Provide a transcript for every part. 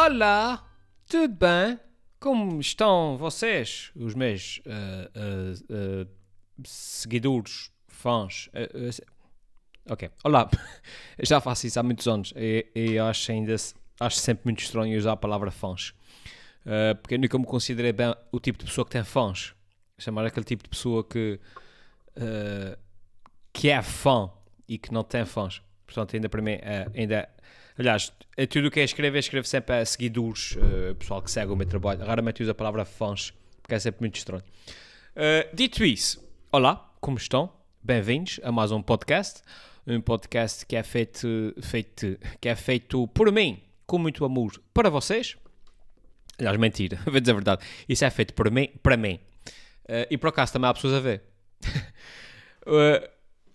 Olá, tudo bem? Como estão vocês, os meus seguidores, fãs? Ok, olá, já faço isso há muitos anos e acho sempre muito estranho usar a palavra fãs, porque eu nunca me considerei bem o tipo de pessoa que tem fãs. Chamar aquele tipo de pessoa que é fã e que não tem fãs. Portanto, ainda para mim, aliás, tudo o que escrevo sempre a seguidores, pessoal que segue o meu trabalho. Raramente uso a palavra fãs, porque é sempre muito estranho. Dito isso, olá, como estão? Bem-vindos a mais um podcast que é feito por mim, com muito amor, para vocês. Aliás, mentira, vou dizer a verdade, isso é feito por mim, para mim. E por acaso também há pessoas a ver.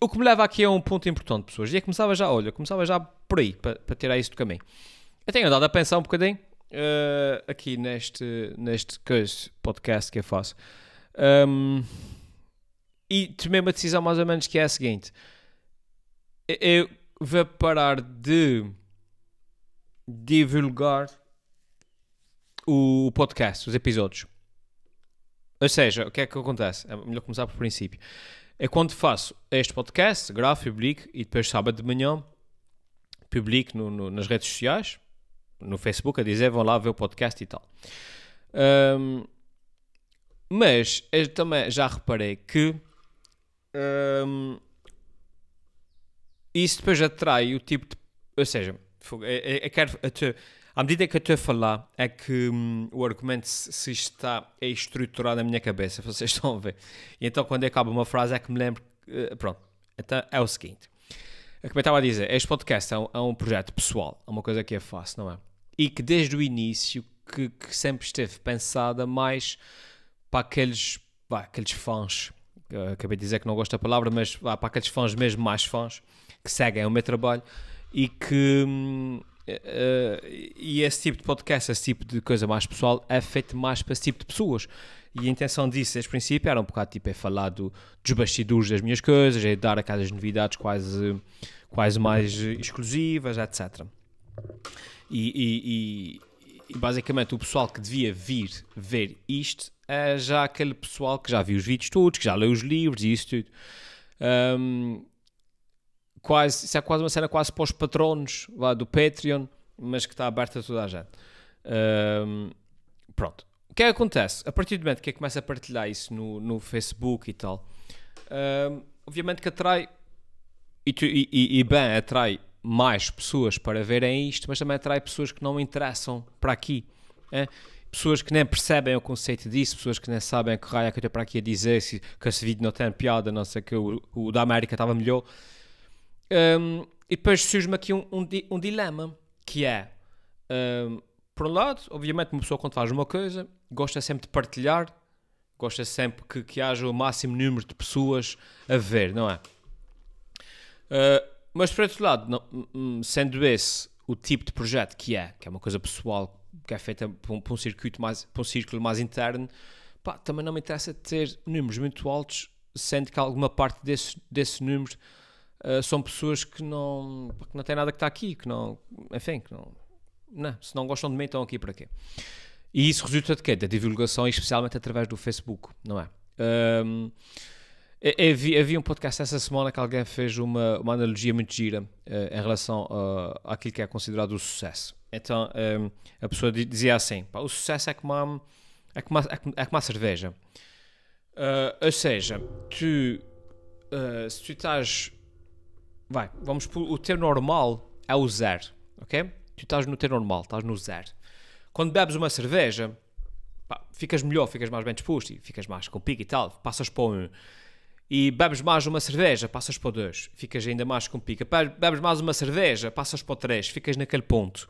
O que me leva aqui a um ponto importante, pessoas. E eu começava já por aí, para tirar isso do caminho. Eu tenho andado a pensar um bocadinho aqui neste podcast que eu faço. E tomei uma decisão mais ou menos que é a seguinte. Eu vou parar de divulgar o podcast, os episódios. Ou seja, o que é que acontece? É melhor começar por princípio. É quando faço este podcast, gravo, publico e depois sábado de manhã publico nas redes sociais, no Facebook, a dizer vão lá ver o podcast e tal. Mas eu também já reparei que isso depois atrai o tipo de... Ou seja, eu quero... À medida que eu estou a falar, é que o argumento se está estruturado na minha cabeça, vocês estão a ver. E então, quando acaba uma frase, é que me lembro... pronto, então é o seguinte. Como eu estava a dizer, este podcast é um projeto pessoal, é uma coisa que eu faço, não é? E que desde o início, que sempre esteve pensada mais para aqueles fãs, acabei de dizer que não gosto da palavra, mas para aqueles fãs mesmo mais fãs, que seguem o meu trabalho e que... e esse tipo de podcast, esse tipo de coisa mais pessoal é feito mais para esse tipo de pessoas, e a intenção disso desde o princípio era um bocado tipo falar dos bastidores das minhas coisas, dar aquelas novidades quase mais exclusivas, etc. E basicamente o pessoal que devia vir ver isto é já aquele pessoal que já viu os vídeos todos, que já leu os livros e isso tudo. Isso é quase uma cena quase para os patronos do Patreon, mas que está aberta a toda a gente. Pronto. O que é que acontece? A partir do momento que eu começo a partilhar isso no Facebook e tal, obviamente que atrai e bem atrai mais pessoas para verem isto, mas também atrai pessoas que não interessam para aqui. Pessoas que nem percebem o conceito disso, pessoas que nem sabem que raio é que eu estou para aqui a dizer, que esse vídeo não tem piada, não sei que o da América estava melhor. E depois surge-me aqui um dilema, que é, por um lado, obviamente uma pessoa quando faz uma coisa, gosta sempre de partilhar, gosta sempre que haja o máximo número de pessoas a ver, não é? Mas por outro lado, sendo esse o tipo de projeto que é uma coisa pessoal, que é feita para um círculo mais interno, também não me interessa ter números muito altos, sendo que alguma parte desse número são pessoas que não têm nada que está aqui, se não gostam de mim, estão aqui para quê? E isso resulta de quê? Da divulgação, especialmente através do Facebook, não é? Havia um podcast essa semana que alguém fez uma analogia muito gira em relação àquilo que é considerado o sucesso. Então, a pessoa dizia assim, o sucesso é como uma cerveja. Ou seja, se tu estás... vamos por o teu normal é o zero, ok? Tu estás no teu normal, estás no zero. Quando bebes uma cerveja, ficas melhor, ficas mais bem disposto, e ficas mais com pique e tal, passas para o 1. E bebes mais uma cerveja, passas para o 2, ficas ainda mais com pique. Bebes mais uma cerveja, passas para o 3, ficas naquele ponto.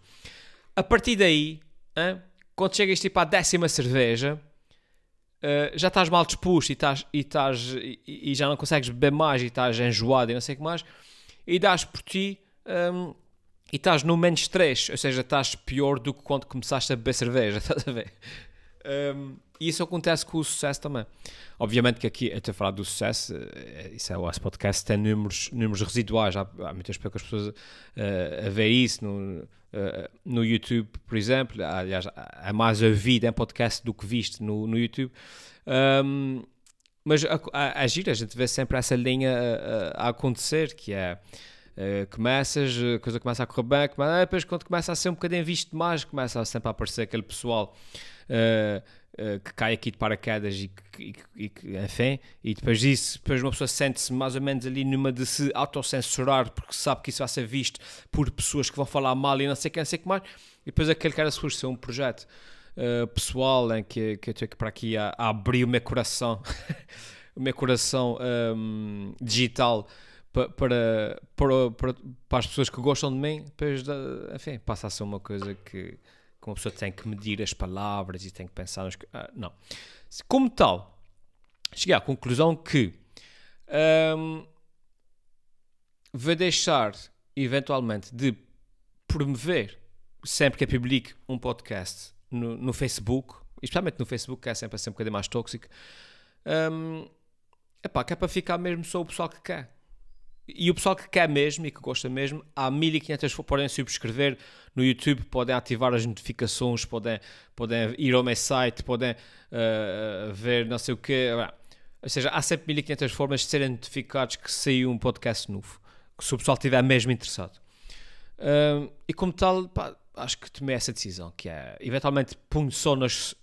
A partir daí, quando chegas tipo à 10ª cerveja, já estás mal disposto e já não consegues beber mais e estás enjoado e não sei o que mais, e dás por ti e estás no -3, ou seja, estás pior do que quando começaste a beber cerveja, estás a ver? E isso acontece com o sucesso também. Obviamente que aqui, eu estou a falar do sucesso, isso é o Ace Podcast, tem números residuais. Há muitas poucas pessoas a ver isso no YouTube, por exemplo. Aliás, há mais ouvido em podcast do que visto no YouTube. Mas a gira, a gente vê sempre essa linha a acontecer, que é... começas, a coisa começa a correr bem, depois quando começa a ser um bocadinho visto mais, começa sempre a aparecer aquele pessoal que cai aqui de paraquedas e enfim, e depois uma pessoa sente-se mais ou menos ali numa de se autocensurar porque sabe que isso vai ser visto por pessoas que vão falar mal e não sei quem, não sei o que mais, e depois aquele cara surge ser um projeto pessoal em que eu estou aqui para aqui a abrir o meu coração o meu coração digital para as pessoas que gostam de mim, depois, enfim, passa a ser uma coisa que uma pessoa tem que medir as palavras e tem que pensar não. Como tal, cheguei à conclusão que vou deixar, eventualmente, de promover, sempre que eu publique um podcast no Facebook, especialmente no Facebook, que é sempre um bocadinho mais tóxico, que é para ficar mesmo só o pessoal que quer. E o pessoal que quer mesmo e que gosta mesmo, há 1500 podem subscrever no YouTube, podem ativar as notificações, podem ir ao meu site, podem ver não sei o quê. Ou seja, há sempre 1500 formas de serem notificados que saiu um podcast novo, se o pessoal estiver mesmo interessado. E como tal, acho que tomei essa decisão, que é, eventualmente, ponho só nas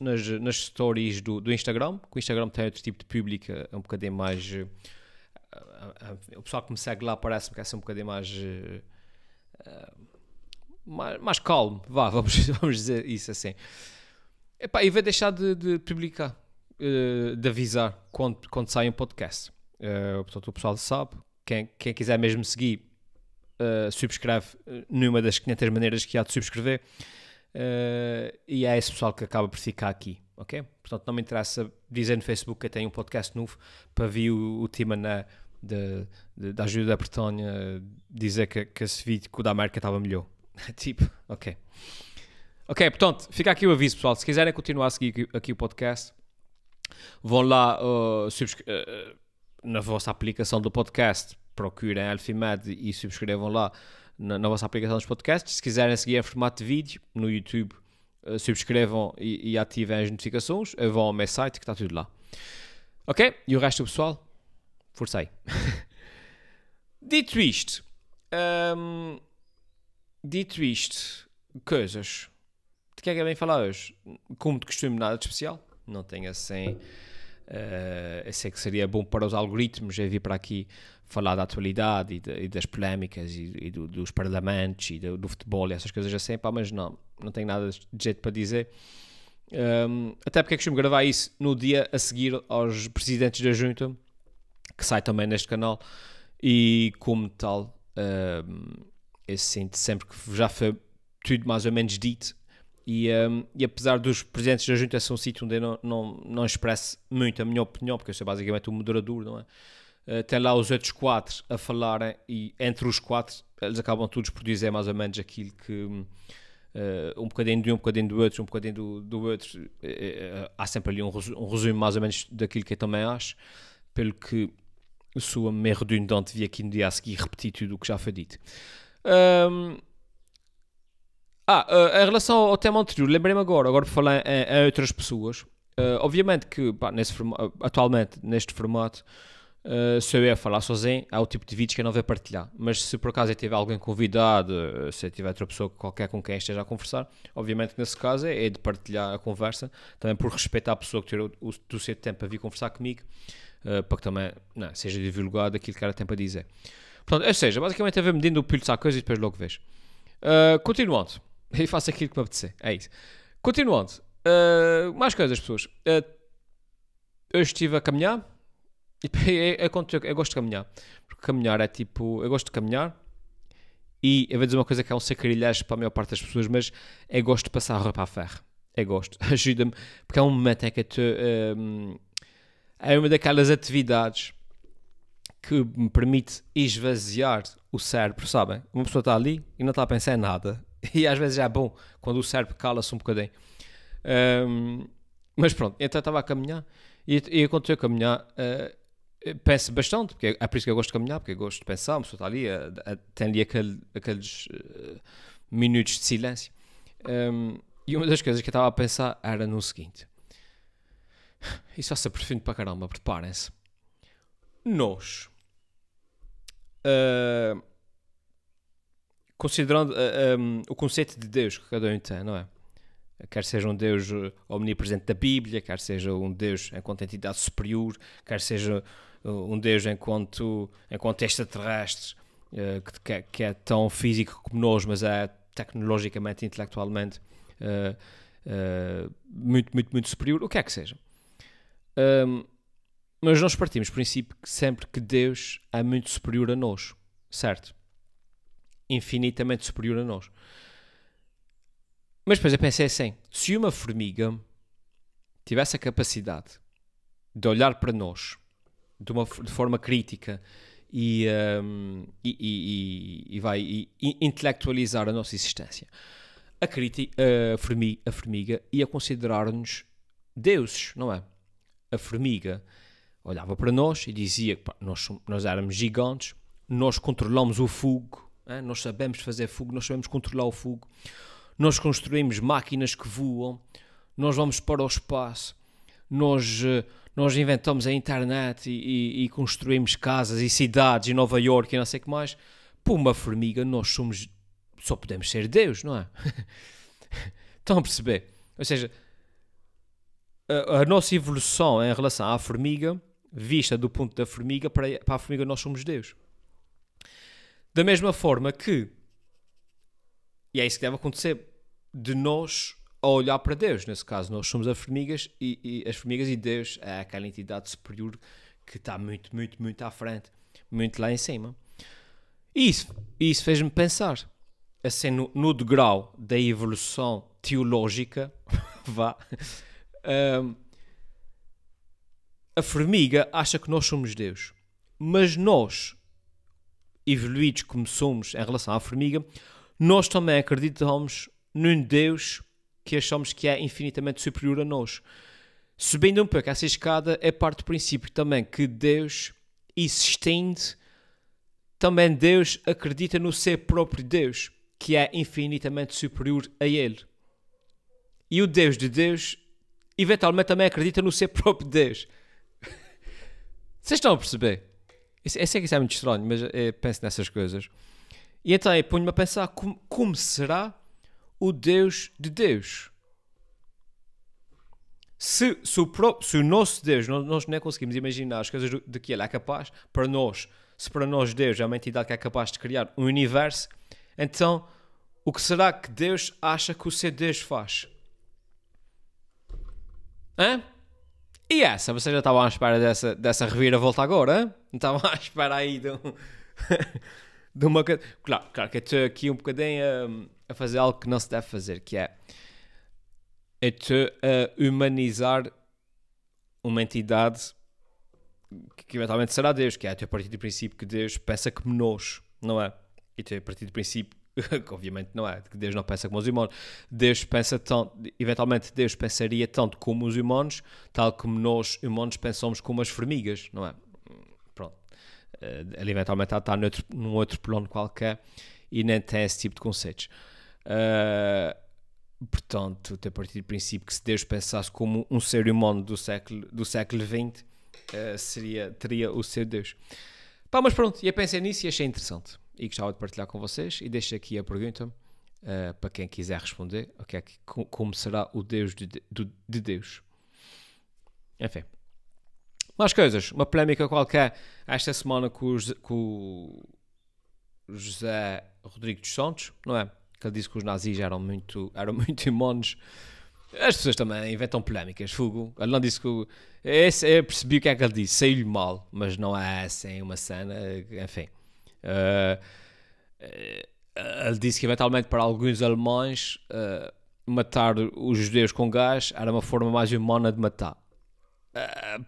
stories do Instagram, que o Instagram tem outro tipo de público, é um bocadinho mais... o pessoal que me segue lá parece-me que é um bocadinho mais calmo, vamos dizer isso assim. E vou deixar de publicar, de avisar quando sai um podcast. Portanto, o pessoal sabe, quem quiser mesmo seguir, subscreve numa das 500 maneiras que há de subscrever, e é esse pessoal que acaba por ficar aqui, ok? Portanto, não me interessa dizer no Facebook que eu tenho um podcast novo para vir o Timané da ajuda da Bretonha dizer que esse vídeo com o da América estava melhor. Tipo, ok, portanto, fica aqui o aviso, pessoal. Se quiserem continuar a seguir aqui o podcast, vão lá na vossa aplicação do podcast, procurem Alfimed e subscrevam lá na vossa aplicação dos podcasts. Se quiserem seguir em formato de vídeo no YouTube, subscrevam e ativem as notificações, vão ao meu site que está tudo lá. Ok? E o resto do pessoal, força aí. Dito isto, coisas de que é que vem falar hoje? Como de costume, nada de especial. Não tenho assim. Eu sei que seria bom para os algoritmos eu vir para aqui falar da atualidade e das polémicas e dos parlamentos e do futebol e essas coisas assim, mas não tenho nada de jeito para dizer. Até porque é costumo gravar isso no dia a seguir aos presidentes da junta, que sai também neste canal, e como tal, eu sinto sempre que já foi tudo mais ou menos dito. E apesar dos presidentes da junta ser um sítio onde eu não expresso muito a minha opinião, porque eu sou basicamente um moderador, não é? Tem lá os outros 4 a falarem, e entre os 4 eles acabam todos por dizer mais ou menos aquilo que um bocadinho de um bocadinho do outro, um bocadinho do outro. Há sempre ali um resumo mais ou menos daquilo que eu também acho, pelo que sou meio redundante vir aqui no dia a seguir repetir tudo o que já foi dito. Em relação ao tema anterior, lembrei-me agora por falar em outras pessoas. Obviamente que atualmente neste formato sou eu a falar sozinho, é o tipo de vídeos que eu não vou partilhar, mas se por acaso eu tiver alguém convidado, se eu tiver outra pessoa qualquer com quem esteja a conversar, obviamente que nesse caso é de partilhar a conversa, também por respeitar a pessoa que tirou do seu tempo para vir conversar comigo, para que também seja divulgado aquilo que ela tem para dizer. Portanto, ou seja, basicamente eu vou medindo o pulso à coisa e depois logo vejo. Continuando, eu faço aquilo que me apetecer, é isso. Continuando, mais coisas, pessoas. Eu estive a caminhar. Eu gosto de caminhar, porque caminhar é tipo, eu gosto de caminhar e eu vou dizer uma coisa que é um sacrilégio para a maior parte das pessoas, mas eu gosto de passar a roupa a ferro, eu gosto, ajuda-me, porque é um momento em que é uma daquelas atividades que me permite esvaziar o cérebro, sabem? Uma pessoa está ali e não está a pensar em nada, e às vezes é bom quando o cérebro cala-se um bocadinho. Mas pronto, então eu estava a caminhar e quando estou a caminhar, penso bastante, porque é por isso que eu gosto de caminhar, porque eu gosto de pensar, a pessoa está ali, tem ali aqueles minutos de silêncio. E uma das coisas que eu estava a pensar era no seguinte: isso vai ser profundo para caramba, preparem-se. Nós, considerando o conceito de Deus que cada um tem, não é? Quer seja um Deus omnipresente da Bíblia, quer seja um Deus enquanto entidade superior, quer seja um Deus enquanto extraterrestre, que é tão físico como nós, mas é tecnologicamente, intelectualmente muito, muito, muito superior, o que é que seja. Mas nós partimos do princípio que sempre que Deus é muito superior a nós, certo? Infinitamente superior a nós. Mas depois eu pensei assim, se uma formiga tivesse a capacidade de olhar para nós de forma crítica e intelectualizar a nossa existência, a formiga ia considerar-nos deuses, não é? A formiga olhava para nós e dizia que nós éramos gigantes, nós controlamos o fogo, nós sabemos fazer fogo, nós sabemos controlar o fogo, nós construímos máquinas que voam, nós vamos para o espaço, nós inventamos a internet e construímos casas e cidades em Nova Iorque e não sei o que mais. Por uma formiga nós só podemos ser Deus, não é? Estão a perceber? Ou seja, a nossa evolução em relação à formiga, vista do ponto da formiga, para a formiga nós somos Deus. Da mesma forma que, e é isso que deve acontecer, de nós a olhar para Deus. Nesse caso, nós somos as formigas e Deus é aquela entidade superior que está muito, muito, muito à frente, muito lá em cima. E isso fez-me pensar, assim, no degrau da evolução teológica, a formiga acha que nós somos Deus, mas nós, evoluídos como somos em relação à formiga, nós também acreditamos num Deus que achamos que é infinitamente superior a nós. Subindo um pouco essa escada, é parte do princípio também que Deus, existindo, também Deus acredita no seu próprio Deus, que é infinitamente superior a ele. E o Deus de Deus, eventualmente, também acredita no seu próprio Deus. Vocês estão a perceber? Eu sei que isso é muito estranho, mas eu penso nessas coisas. E então eu ponho-me a pensar como será o Deus de Deus. Se o nosso Deus, nós nem conseguimos imaginar as coisas de que ele é capaz, se para nós Deus é uma entidade que é capaz de criar um universo, então o que será que Deus acha que o seu Deus faz? Hã? E essa? Vocês já estavam à espera dessa reviravolta agora? Hein? Não estavam à espera aí de uma... Claro que eu estou aqui um bocadinho a fazer algo que não se deve fazer, que é eu estou a humanizar uma entidade que eventualmente será Deus, que é a partir do princípio que Deus pensa como nós, não é? E estou a partir do princípio que obviamente não é, que Deus não pensa como os humanos. Deus pensa eventualmente Deus pensaria tanto como os humanos, tal como nós humanos pensamos como as formigas, não é? Pronto. Ele eventualmente está num outro plano qualquer e nem tem esse tipo de conceitos. Portanto, a partir do princípio que se Deus pensasse como um ser humano do século XX, teria o seu Deus. Mas pronto, eu pensei nisso e achei interessante. E gostava de partilhar com vocês. E deixo aqui a pergunta para quem quiser responder. Como será o Deus de Deus? Enfim. Mais coisas. Uma polémica qualquer esta semana com o José Rodrigues dos Santos, não é? Que ele disse que os nazis eram muito humanos. As pessoas também inventam polémicas. Fugo. Ele não disse que... Eu percebi o que é que ele disse. Saiu-lhe mal. Mas não é assim uma cena. Enfim. Ele disse que eventualmente para alguns alemães matar os judeus com gás era uma forma mais humana de matar.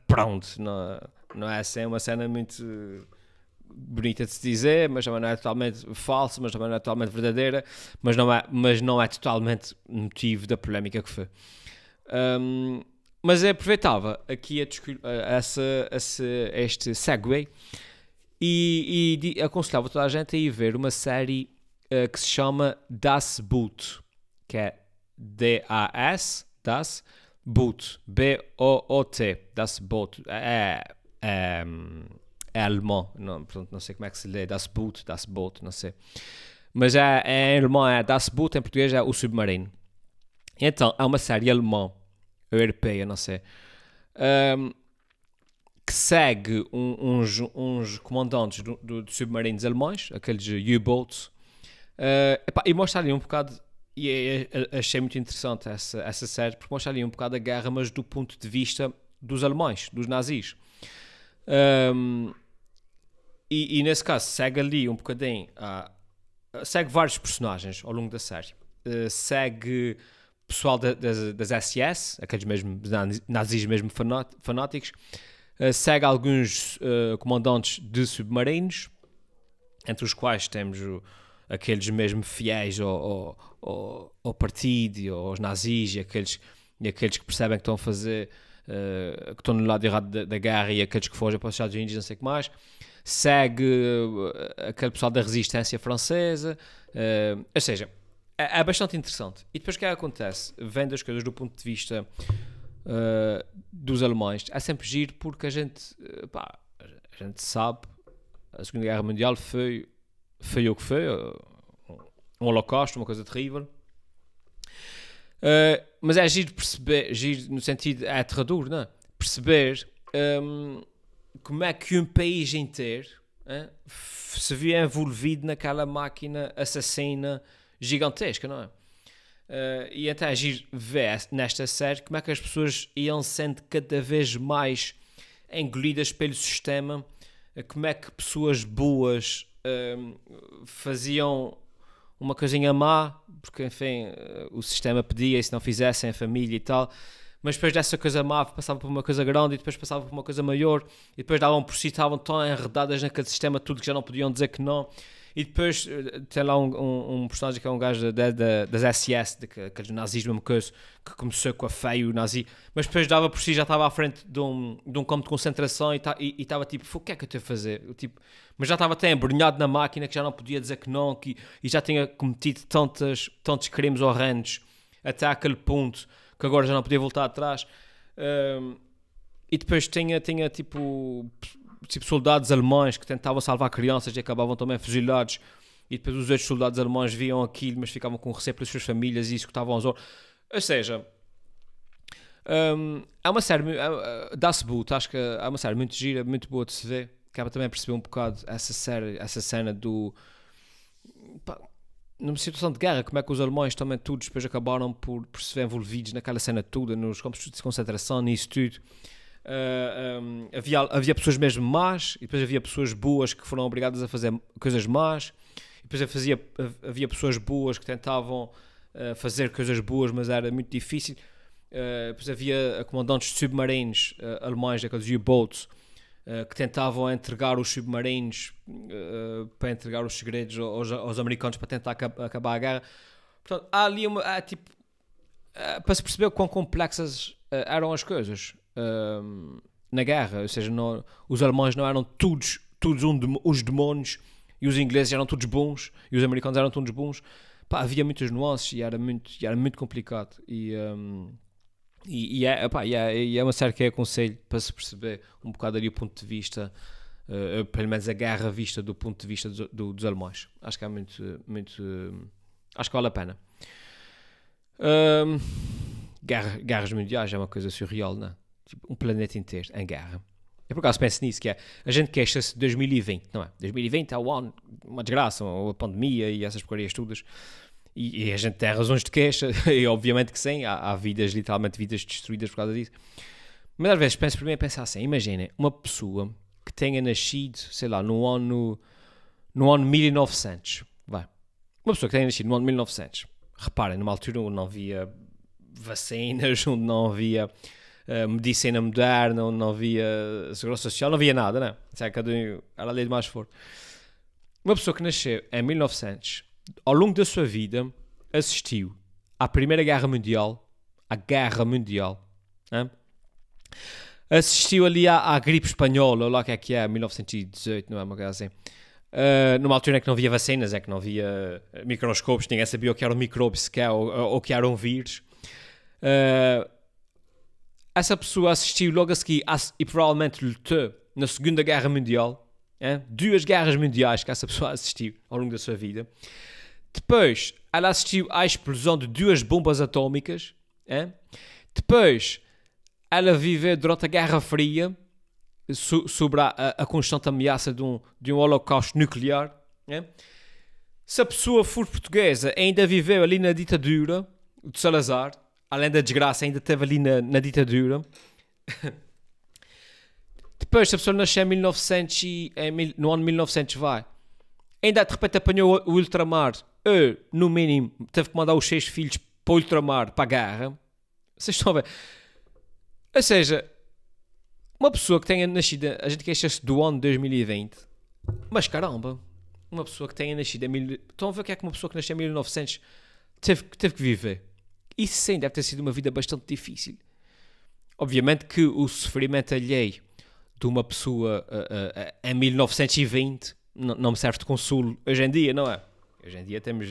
Pronto. Não é assim uma cena muito... bonita de se dizer, mas também não é totalmente falsa, mas também não é totalmente verdadeira, mas não é totalmente motivo da polémica que foi. Mas eu aproveitava aqui este segue e aconselhava toda a gente a ir ver uma série que se chama Das Boot, que é D-A-S, Das Boot, B-O-O-T, Das Boot, é alemão, não, portanto não sei como é que se lê, Das Boot, Das Boot, não sei. Mas em alemão é Das Boot, em português é o submarino. Então, é uma série alemã, europeia, não sei, que segue uns comandantes de submarinos alemães, aqueles U-boats, e mostra ali um bocado, e achei muito interessante essa série, porque mostra ali um bocado a guerra, mas do ponto de vista dos alemães, dos nazis. E nesse caso, segue ali um bocadinho, segue vários personagens ao longo da série. Segue pessoal das SS, aqueles mesmo nazis mesmo fanáticos, segue alguns comandantes de submarinos, entre os quais temos aqueles mesmo fiéis ao partido e aos nazis, e aqueles que percebem que estão a fazer, que estão no lado errado da guerra, e aqueles que fogem para os Estados Unidos, não sei o que mais. Segue aquele pessoal da resistência francesa, ou seja, é bastante interessante. E depois o que é que acontece? Vendo as coisas do ponto de vista dos alemães, é sempre giro, porque a gente sabe, a Segunda Guerra Mundial foi o que foi, um holocausto, uma coisa terrível. Mas é giro perceber, giro no sentido, é aterrador, não é? Perceber como é que um país inteiro se via envolvido naquela máquina assassina gigantesca, não é? E até agir ver nesta série como é que as pessoas iam sendo cada vez mais engolidas pelo sistema, como é que pessoas boas faziam uma coisinha má, porque enfim o sistema pedia, e se não fizessem a família e tal, mas depois dessa coisa má passava por uma coisa grande, e depois passava por uma coisa maior, e depois davam por si, estavam tão enredadas naquele sistema tudo que já não podiam dizer que não. E depois tem lá um personagem que é um gajo das SS, daqueles nazis, mesmo coisa, que começou com a feio nazi, mas depois dava por si, já estava à frente de um campo de concentração, e estava tipo, o que é que eu estou a fazer? Mas já estava até embrenhado na máquina, que já não podia dizer que não, e já tinha cometido tantos crimes horrendos até aquele ponto, que agora já não podia voltar atrás. E depois tinha tipo soldados alemães que tentavam salvar crianças e acabavam também fuzilados, e depois os outros soldados alemães viam aquilo, mas ficavam com receio pelas suas famílias e escutavam aos outros. Ou seja, é uma série, Das Boot, acho que é uma série muito gira, muito boa de se ver, que é também perceber um bocado essa cena numa situação de guerra, como é que os alemães também todos depois acabaram por se ver envolvidos naquela cena toda, nos campos de concentração, nisso tudo. Havia pessoas mesmo más, e depois havia pessoas boas que foram obrigadas a fazer coisas más, e depois havia pessoas boas que tentavam fazer coisas boas, mas era muito difícil. Depois havia comandantes de submarinos alemães, aqueles U-boats, que tentavam entregar os submarinos para entregar os segredos aos americanos, para tentar acabar a guerra. Portanto, há ali para se perceber quão complexas eram as coisas na guerra. Ou seja, os alemães não eram todos os demónios, e os ingleses eram todos bons, e os americanos eram todos bons. Havia muitas nuances, e era muito complicado. E é uma série que eu aconselho para se perceber um bocado ali o ponto de vista, pelo menos a guerra vista do ponto de vista dos alemães. Acho que é acho que vale a pena. Guerras mundiais é uma coisa surreal, não é? Tipo, um planeta inteiro em guerra. Eu por acaso penso nisso, que a gente queixa-se de 2020, não é? 2020 é o ano, uma desgraça, a pandemia e essas porcarias todas. E a gente tem razões de queixa, e obviamente que sim, há vidas, literalmente vidas destruídas por causa disso. Mas às vezes penso para mim, pensar assim, imaginem uma pessoa que tenha nascido, sei lá, no ano 1900, vai. Uma pessoa que tenha nascido no ano 1900, reparem, numa altura onde não havia vacinas, onde não havia medicina moderna, onde não havia segurança social, não havia nada, né? Era a lei de mais forte. Uma pessoa que nasceu em 1900, ao longo da sua vida, assistiu à Primeira Guerra Mundial, à Guerra Mundial, Assistiu ali à gripe espanhola, ou lá o que é, 1918, não é uma coisa assim. Numa altura em que não havia vacinas, é que não havia microscópios, ninguém sabia o que era um micróbio sequer, ou o que era um vírus. Essa pessoa assistiu logo a seguir e provavelmente lutou na Segunda Guerra Mundial. 2 guerras mundiais que essa pessoa assistiu ao longo da sua vida. Depois, ela assistiu à explosão de 2 bombas atómicas. Depois, ela viveu durante a Guerra Fria sobre a constante ameaça de um holocausto nuclear. Se a pessoa for portuguesa, ainda viveu ali na ditadura de Salazar, além da desgraça, ainda esteve ali na ditadura. Depois, se a pessoa nasceu no ano 1900, ainda de repente apanhou o ultramar, no mínimo, teve que mandar os 6 filhos para o ultramar, para a guerra. Vocês estão a ver? Ou seja, uma pessoa que tenha nascido, a gente queixa-se do ano 2020, mas caramba, uma pessoa que tenha nascido estão a ver o que é que uma pessoa que nasceu em 1900 teve que viver? Isso sim deve ter sido uma vida bastante difícil. Obviamente que o sofrimento alheio de uma pessoa em 1920 não me serve de consolo hoje em dia, não é? Hoje em dia temos,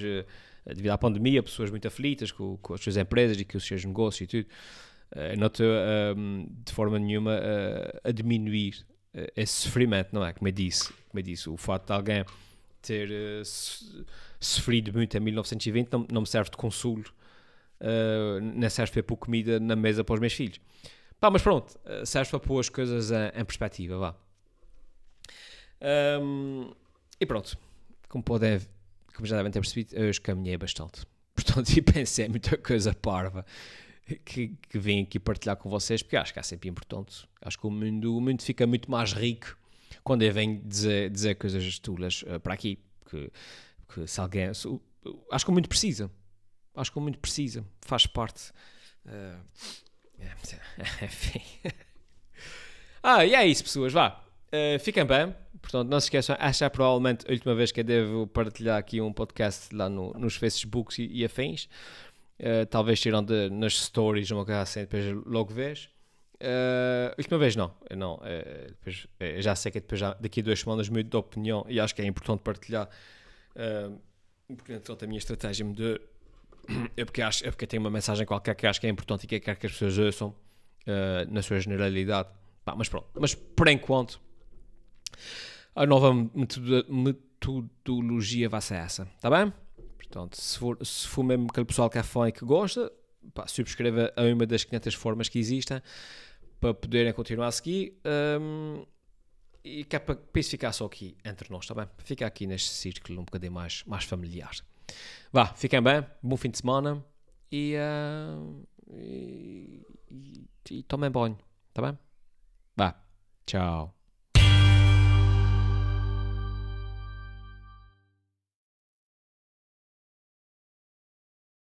devido à pandemia, pessoas muito aflitas com as suas empresas e com os seus negócios e tudo. Não estou de forma nenhuma a diminuir esse sofrimento, não é? Como eu disse, o fato de alguém ter sofrido muito em 1920 não me serve de consolo, nem serve para pôr comida na mesa para os meus filhos. Mas pronto, serve para pôr as coisas em perspectiva, vá. E pronto, como já devem ter percebido, eu caminhei bastante. Portanto, e pensei muita coisa parva que vim aqui partilhar com vocês, porque acho que é sempre importante. Acho que o mundo fica muito mais rico quando eu venho dizer coisas tulas para aqui. Porque se alguém... acho que o mundo precisa. Faz parte. Enfim. E é isso, pessoas. Vá. Fiquem bem. Portanto, não se esqueçam, esta é provavelmente a última vez que eu devo partilhar aqui um podcast lá nos Facebooks e afins. Talvez tirando nas stories, uma coisa assim, depois logo vês. Última vez não. Depois, já sei que depois daqui a 2 semanas mudo de opinião e acho que é importante partilhar. Porque então a minha estratégia mudou. É porque tem uma mensagem qualquer que acho que é importante e que quero que as pessoas ouçam na sua generalidade. Mas pronto. Mas por enquanto a nova metodologia vai ser essa. Está bem? Portanto, se for mesmo aquele pessoal que é fã e que gosta, subscreva a uma das 500 formas que existem para poderem continuar a seguir. E que é para isso ficar só aqui entre nós, está bem? Para ficar aqui neste círculo um bocadinho mais familiar. Vá, fiquem bem, bom fim de semana e tomem banho, está bem? Vá, tchau.